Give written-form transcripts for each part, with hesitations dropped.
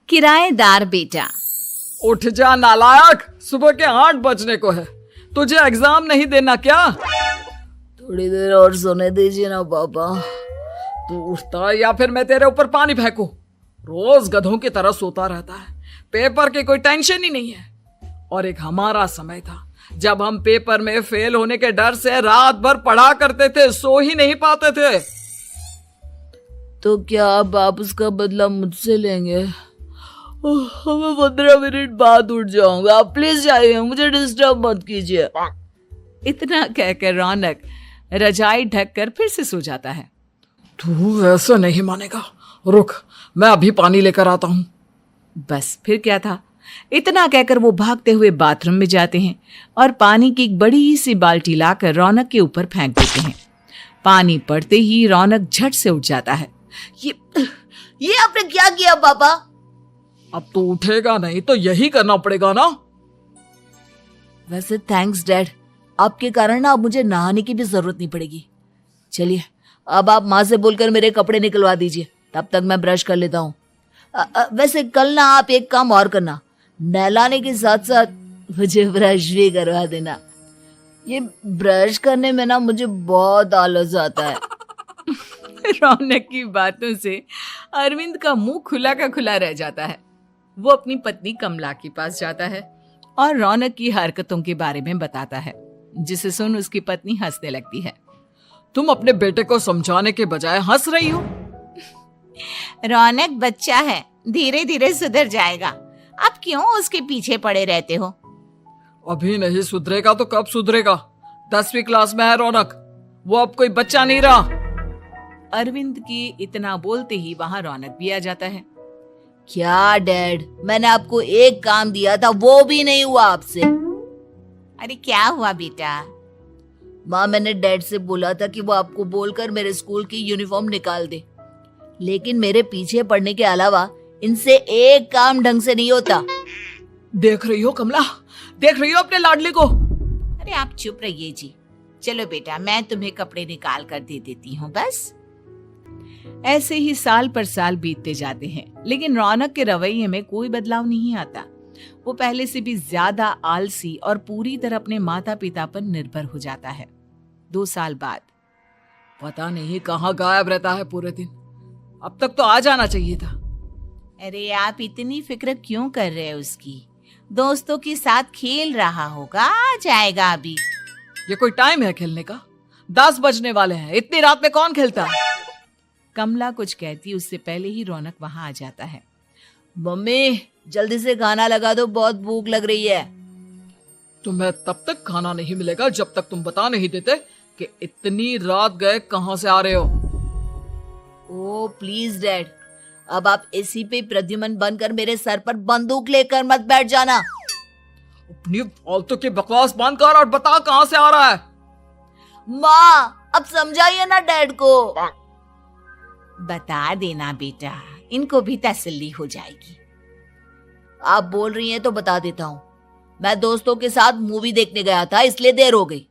किराएदार बेटा। उठ जा नालायक, सुबह के 8 बजने को है। तुझे एग्जाम नहीं देना क्या? थोड़ी देर और सोने दीजिए ना पापा। तू उठता या फिर मैं तेरे ऊपर पानी फेंकूं? रोज गधों की तरह सोता रहता है, पेपर की कोई टेंशन ही नहीं है। और एक हमारा समय था जब हम पेपर में फेल होने के डर से रात भर पढ़ा करते थे, सो ही नहीं पाते थे। तो क्या अब आप उसका बदला मुझसे लेंगे? मैं 15 मिनट बाद उठ जाऊंगा, आप प्लीज जाइए, मुझे डिस्टर्ब मत कीजिए। इतना कहकर रौनक रजाई ढककर फिर से सो जाता है। तू ऐसा नहीं मानेगा, रुक मैं अभी पानी लेकर आता हूं। बस फिर क्या था, इतना कहकर वो भागते हुए बाथरूम में जाते हैं और पानी की एक बड़ी सी बाल्टी लाकर रौनक के ऊपर फेंक देते हैं। पानी पड़ते ही रौनक झट से उठ जाता है। ये आपने क्या किया पापा? अब तो उठेगा नहीं तो यही करना पड़ेगा ना। वैसे थैंक्स डैड, आपके कारण ना अब मुझे नहाने की भी जरूरत नहीं पड़ेगी। चलिए अब आप माँ से बोलकर मेरे कपड़े निकलवा दीजिए, तब तक मैं ब्रश कर लेता हूँ। वैसे कल ना आप एक काम और करना, नहलाने के साथ साथ मुझे ब्रश भी करवा देना। ये ब्रश करने में ना मुझे बहुत आलस आता है। रौनक की बातों से अरविंद का मुंह खुला का खुला रह जाता है। वो अपनी पत्नी कमला के पास जाता है और रौनक की हरकतों के बारे में बताता है, जिसे सुन उसकी पत्नी हंसने लगती है। तुम अपने बेटे को समझाने के बजाय हंस रही हो। रौनक बच्चा है, धीरे धीरे सुधर जाएगा, आप क्यों उसके पीछे पड़े रहते हो? अभी नहीं सुधरेगा तो कब सुधरेगा? 10वीं क्लास में है रौनक, वो अब कोई बच्चा नहीं रहा। अरविंद की इतना बोलते ही वहां रौनक भी आ जाता है। क्या डैड, मैंने आपको एक काम दिया था, वो भी नहीं हुआ आपसे। अरे क्या हुआ बेटा? माँ, मैंने डैड से बोला था कि वो आपको बोलकर मेरे स्कूल की यूनिफॉर्म निकाल दे, लेकिन मेरे पीछे पड़ने के अलावा इनसे एक काम ढंग से नहीं होता। देख रही हो कमला, देख रही हो अपने लाडले को? अरे आप चुप रहिए जी। चलो बेटा, मैं तुम्हें कपड़े निकाल कर दे देती हूँ। बस ऐसे ही साल पर साल बीतते जाते हैं, लेकिन रौनक के रवैये में कोई बदलाव नहीं आता। वो पहले से भी ज्यादा आलसी और पूरी तरह अपने माता पिता पर निर्भर हो जाता है। 2 साल बाद पता नहीं कहाँ गायब रहता है पूरे दिन, अब तक तो आ जाना चाहिए था। अरे आप इतनी फिक्र क्यों कर रहे हैं उसकी? दोस्तों के साथ खेल रहा होगा, आ जाएगा अभी। ये कोई टाइम है खेलने का? 10 बजने वाले हैं, इतनी रात में कौन खेलता है? कमला कुछ कहती उससे पहले ही रौनक वहां आ जाता है। मम्मी जल्दी से खाना लगा दो, बहुत भूख लग रही है। तुम्हें तब तक खाना नहीं मिलेगा जब तक तुम बता नहीं देते कि इतनी रात गए कहां से आ रहे हो। ओ प्लीज डैड, अब आप एसी पे प्रद्युमन बनकर मेरे सर पर बंदूक लेकर मत बैठ जाना। अपनी फालतू की बकवास बंद कर और बता कहां से आ रहा है। माँ अब समझाइए ना डैड को। बता देना बेटा, इनको भी तसल्ली हो जाएगी। आप बोल रही हैं तो बता देता हूँ, मैं दोस्तों के साथ मूवी देखने गया था, इसलिए देर हो गई।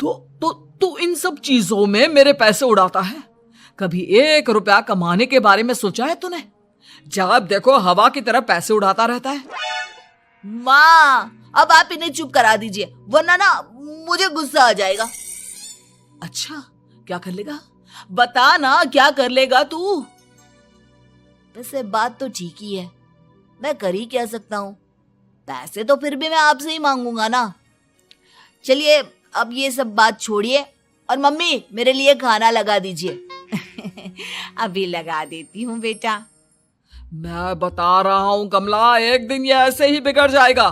तो इन सब चीजों में मेरे पैसे उड़ाता है। कभी 1 रुपया कमाने के बारे में सोचा है तूने? जब देखो हवा की तरह पैसे उड़ाता रहता है। माँ अब आप इन्हें चुप करा दीजिए, वरना ना मुझे गुस्सा आ जाएगा। अच्छा क्या कर लेगा? बता ना क्या कर लेगा तू? वैसे बात तो ठीक ही है, मैं कर ही क्या सकता हूँ। पैसे तो फिर भी मैं आपसे ही मांगूंगा ना। चलिए अब ये सब बात छोड़िए और मम्मी मेरे लिए खाना लगा दीजिए। अभी लगा देती हूँ बेटा। मैं बता रहा हूँ कमला, एक दिन ये ऐसे ही बिगड़ जाएगा।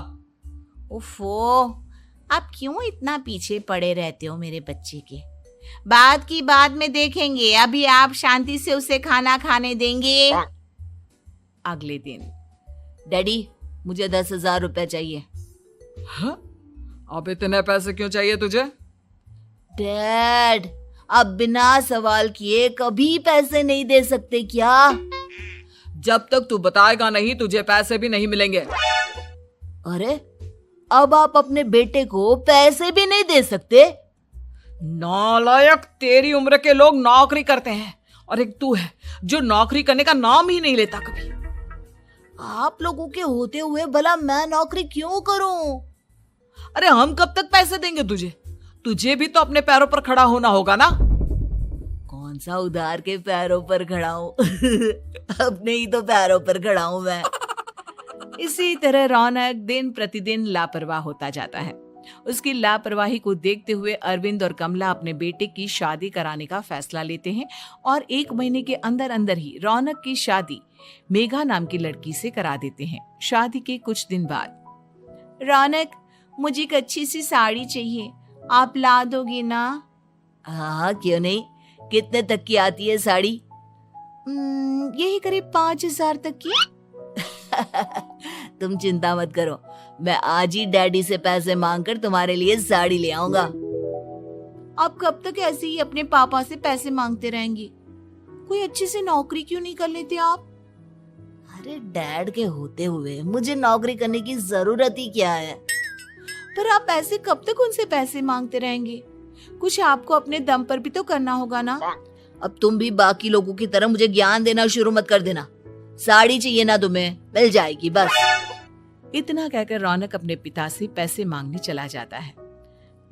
ओफो, आप क्यों इतना पीछे पड़े रहते हो मेरे बच्चे के? बात की बाद में देखेंगे, अभी आप शांति से उसे खाना खाने देंगे। अगले दिन डैडी मुझे 10,000 रुपए चाहिए। हाँ? अब इतने पैसे क्यों चाहिए तुझे? डैड आप बिना सवाल किए कभी पैसे नहीं दे सकते क्या? जब तक तू बताएगा नहीं तुझे पैसे भी नहीं मिलेंगे। अरे अब आप अपने बेटे को पैसे भी नहीं दे सकते? नालायक, तेरी उम्र के लोग नौकरी करते हैं और एक तू है जो नौकरी करने का नाम ही नहीं लेता कभी। आप लोगों के होते हुए भला मैं नौकरी क्यों करूं? अरे हम कब तक पैसे देंगे तुझे? तुझे भी तो अपने पैरों पर खड़ा होना होगा ना। कौन सा उधार के पैरों पर खड़ा हूं? अपने ही तो पैरों पर खड़ा हूं मैं। इसी तरह रौनक दिन प्रतिदिन लापरवाह होता जाता है। उसकी लापरवाही को देखते हुए अरविंद और कमला अपने बेटे की शादी कराने का फैसला लेते हैं और 1 महीने के अंदर अंदर ही रौनक की शादी मेघा नाम की लड़की से करा देते हैं। शादी के कुछ दिन बाद, रौनक, मुझे एक अच्छी सी साड़ी चाहिए, आप ला दोगी ना? हाँ, क्यों नहीं। कितने तक की आती है साड़ी? यही करीब 5,000 तक की। तुम चिंता मत करो, मैं आज ही डैडी से पैसे मांगकर तुम्हारे लिए साड़ी ले आऊंगा। आप कब तक ऐसे ही अपने पापा से पैसे मांगते रहेंगी? कोई अच्छी सी नौकरी क्यों नहीं कर लेते आप? अरे डैड के होते हुए मुझे नौकरी करने की जरूरत ही क्या है? पर आप ऐसे कब तक उनसे पैसे मांगते रहेंगे? कुछ आपको अपने दम पर भी तो करना होगा ना। अब तुम भी बाकी लोगों की तरह मुझे ज्ञान देना शुरू मत कर देना। साड़ी चाहिए ना तुम्हें, मिल जाएगी बस। इतना कहकर रौनक अपने पिता से पैसे मांगने चला जाता है।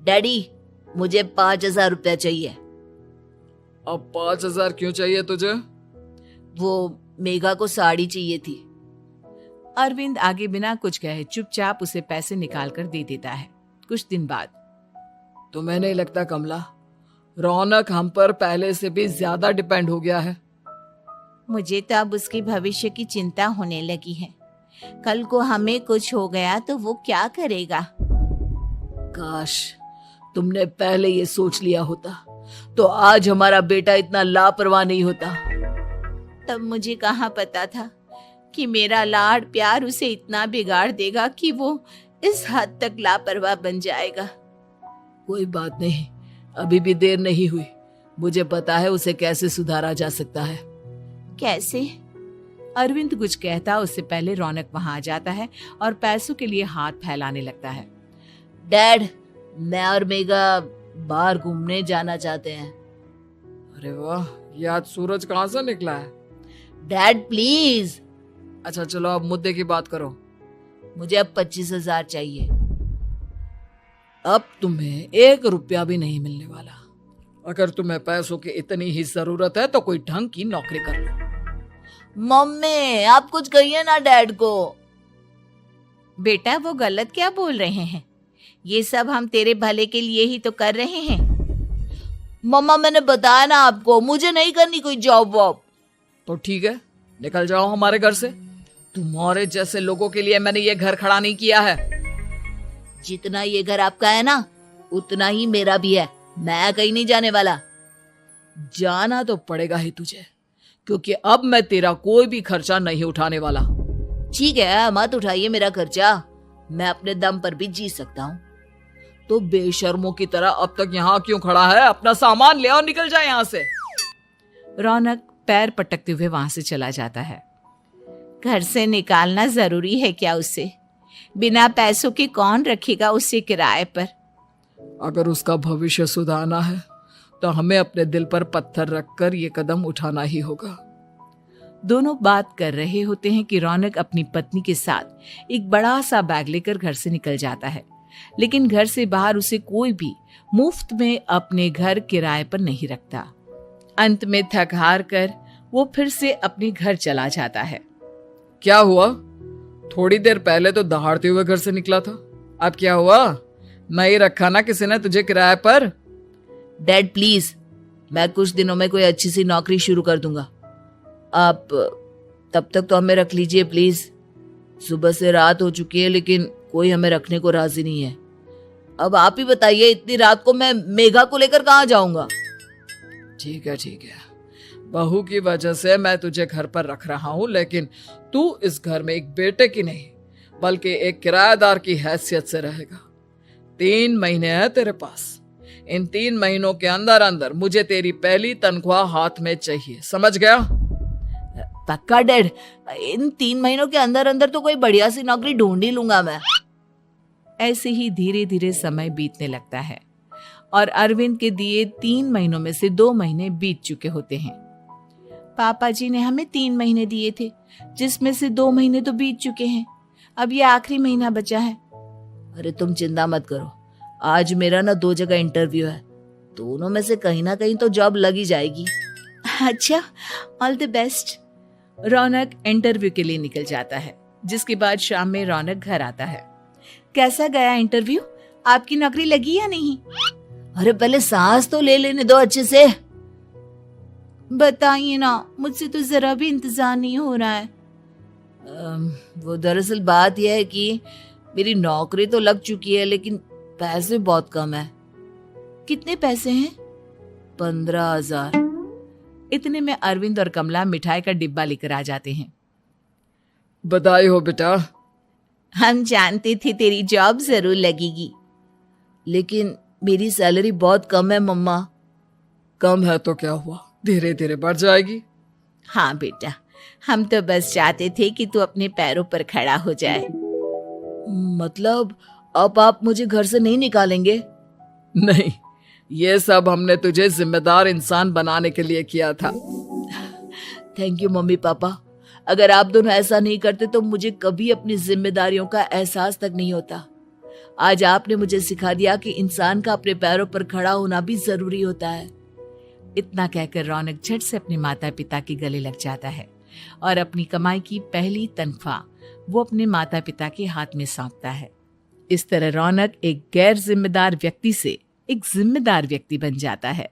डैडी, मुझे 5,000 रुपया चाहिए। अब 5,000 क्यों चाहिए तुझे? वो मेघा को साड़ी चाहिए थी। अरविंद आगे बिना कुछ कहे चुपचाप उसे पैसे निकाल कर दे देता है। कुछ दिन बाद, तुम्हें नहीं लगता कमला, रौनक हम पर पहले से भी ज्यादा डिपेंड हो गया है? मुझे तो अब उसके भविष्य की चिंता होने लगी है। कल को हमें कुछ हो गया तो वो क्या करेगा? काश तुमने पहले ये सोच लिया होता तो आज हमारा बेटा इतना लापरवाह नहीं होता। तब मुझे कहाँ पता था कि मेरा लाड प्यार उसे इतना बिगाड़ देगा कि वो इस हद तक लापरवाह बन जाएगा। कोई बात नहीं, अभी भी देर नहीं हुई। मुझे पता है उसे कैसे सुधारा जा सकता है। कैसे? अरविंद कुछ कहता उससे पहले रौनक वहां आ जाता है और पैसों के लिए हाथ फैलाने लगता है। डैड, मैं और मेघा बाहर घूमने जाना चाहते हैं। अरे वाह, ये आज सूरज कहाँ से निकला है? Dad please. अच्छा चलो अब मुद्दे की बात करो। मुझे अब 25,000 चाहिए। अब तुम्हें 1 रुपया भी नहीं मिलने वाला। अगर तुम्हें पैसों की इतनी ही जरूरत है तो कोई ढंग की नौकरी कर लो। मम्मी, आप कुछ कहिए ना डैड को। बेटा, वो गलत क्या बोल रहे हैं? ये सब हम तेरे भले के लिए ही तो कर रहे हैं। मम्मा, मैंने बताया ना आपको, मुझे नहीं करनी कोई जॉब वॉब। तो ठीक है, निकल जाओ हमारे घर से। तुम्हारे जैसे लोगों के लिए मैंने ये घर खड़ा नहीं किया है। जितना ये घर आपका है ना, उतना ही मेरा भी है। मैं कहीं नहीं जाने वाला। जाना तो पड़ेगा ही तुझे, क्योंकि अब मैं तेरा कोई भी खर्चा नहीं उठाने वाला। ठीक है, मत उठाइए मेरा खर्चा, मैं अपने दम पर भी जी सकता हूँ। तो बेशर्मों की तरह अब तक यहाँ क्यों खड़ा है? अपना सामान ले और निकल जाए यहाँ से। रौनक पैर पटकते हुए वहां से चला जाता है। घर से निकालना जरूरी है क्या उसे? बिना पैसों के कौन रखेगा उसे किराए पर? अगर उसका भविष्य सुधारना है तो हमें अपने दिल पर पत्थर रखकर ये कदम उठाना ही होगा। दोनों बात कर रहे होते हैं कि रौनक अपनी पत्नी के साथ एक बड़ा सा बैग लेकर घर से निकल जाता है, लेकिन घर से बाहर उसे कोई भी मुफ्त में अपने घर किराए पर नहीं रखता। अंत में थक हार कर वो फिर से अपने घर चला जाता है। क्या हुआ? थोड़ी देर पहले तो दहाड़ते हुए घर से निकला था, अब क्या हुआ? नहीं रखा ना किसी ने तुझे किराए पर? डैड प्लीज, मैं कुछ दिनों में कोई अच्छी सी नौकरी शुरू कर दूंगा। आप तब तक तो हमें रख लीजिए प्लीज। सुबह से रात हो चुकी है लेकिन कोई हमें रखने को राजी नहीं है। अब आप ही बताइए, इतनी रात को मैं मेघा को लेकर कहाँ जाऊंगा? ठीक है, बहू की वजह से मैं तुझे घर पर रख रहा हूँ, लेकिन तू इस घर में एक बेटे की नहीं बल्कि एक किराएदार की हैसियत से रहेगा। 3 महीने हैं तेरे पास। इन 3 महीनों के अंदर अंदर मुझे तेरी पहली तनख्वाह हाथ में चाहिए, समझ गया? पक्का डैड, इन 3 महीनों के अंदर अंदर तो कोई बढ़िया सी नौकरी ढूंढ ही लूंगा मैं। ऐसे ही धीरे धीरे समय बीतने लगता है और अरविंद के दिए 3 महीनों में से 2 महीने बीत चुके होते हैं। पापा जी ने हमें 3 महीने दिए थे, जिसमें से 2 महीने तो बीत चुके हैं। अब ये आखिरी महीना बचा है। अरे तुम चिंता मत करो, आज मेरा ना 2 जगह इंटरव्यू है, दोनों में से कहीं ना कहीं तो जॉब लगी जाएगी। अच्छा, all the best. Raunak interview के लिए निकल जाता है, जिसके बाद शाम में रौनक घर आता है। कैसा गया इंटरव्यू? आपकी नौकरी लगी या नहीं? अरे पहले सांस तो ले लेने दो अच्छे से। बताइए ना, मुझसे तो जरा भी इंतजार नहीं हो रहा है। वो दरअसल बात यह है कि मेरी नौकरी तो लग चुकी है, लेकिन पैसे बहुत कम है। कितने पैसे हैं? 15,000। इतने में अरविंद और कमला मिठाई का डिब्बा लेकर आ जाते हैं। बधाई हो बेटा। हम जानते थे तेरी जॉब जरूर लगेगी। लेकिन मेरी सैलरी बहुत कम है मम्मा। कम है तो क्या हुआ, धीरे धीरे बढ़ जाएगी। हाँ बेटा, हम तो बस चाहते थे कि तू अपने पैरों पर खड़ा हो जाए। मतलब अब आप मुझे घर से नहीं निकालेंगे? नहीं, ये सब हमने तुझे जिम्मेदार इंसान बनाने के लिए किया था। Thank you mummy papa. अगर आप दोनों ऐसा नहीं करते तो मुझे कभी अपनी जिम्मेदारियों का एहसास तक नहीं होता। आज आपने मुझे सिखा दिया कि इंसान का अपने पैरों पर खड़ा होना भी जरूरी होता है। इतना कहकर रौनक झट से अपने माता पिता के गले लग जाता है और अपनी कमाई की पहली तनख्वाह वो अपने माता पिता के हाथ में सौंपता है। इस तरह रौनक एक गैर जिम्मेदार व्यक्ति से एक जिम्मेदार व्यक्ति बन जाता है।